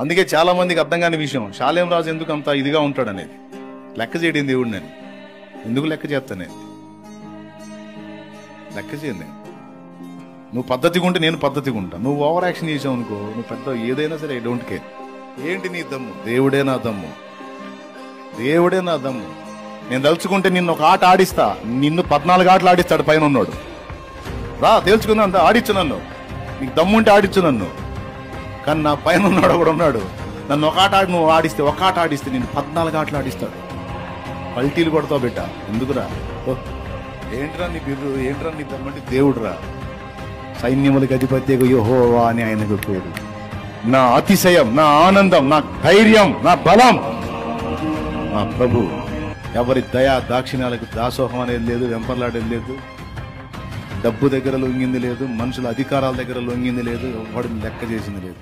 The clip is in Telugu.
అందుకే చాలా మందికి అర్థం కాని విషయం, షాలేం రాజు ఎందుకు అంత ఇదిగా ఉంటాడు అనేది. లెక్క చేయడం దేవుడు నేను ఎందుకు లెక్క చేస్తానే, లెక్క చేయను నేను. నువ్వు పద్ధతిగా ఉంటే నేను పద్ధతిగా ఉంటా. నువ్వు ఓవర్ యాక్షన్ చేసావు అనుకో, నువ్వు పెద్ద ఏదైనా సరే ఐ డోంట్ కేర్. ఏంటి నీ దమ్ము? దేవుడే నా దమ్ము, దేవుడే నా దమ్ము. నేను తలుచుకుంటే నిన్ను ఒక ఆట ఆడిస్తా, నిన్ను 14 ఆటలు ఆడిస్తాడు పైన ఉన్నాడు. రా తేల్చుకుందా అంత ఆడిచ్చు నన్ను, నీకు దమ్ముంటే ఆడిచ్చు నన్ను. కానీ నా పైన ఉన్నాడు కూడా ఉన్నాడు, నన్ను ఒక ఆట ఆడి నువ్వు ఆడిస్తే, ఒక ఆట ఆడిస్తే నేను 14 ఆటలు ఆడిస్తాడు. పల్టీలు కొడతావు బిడ్డ, ఎందుకురా? ఏంట్రా నీ బిర్రు, ఏంట్రా నీ దమ్మంటే దేవుడు రా. సైన్యములకు అధిపత్యకు యెహోవా అని ఆయనకు పేరు. నా అతిశయం, నా ఆనందం, నా ధైర్యం, నా బలం నా ప్రభు. ఎవరి దయా దాక్షిణ్యాలకు దాసోహం అనేది లేదు, వెంపర్లాడేది లేదు, డబ్బు దగ్గర లొంగింది లేదు, మనుషుల అధికారాల దగ్గర లొంగింది లేదు, ఎవడు లెక్క చేసింది లేదు.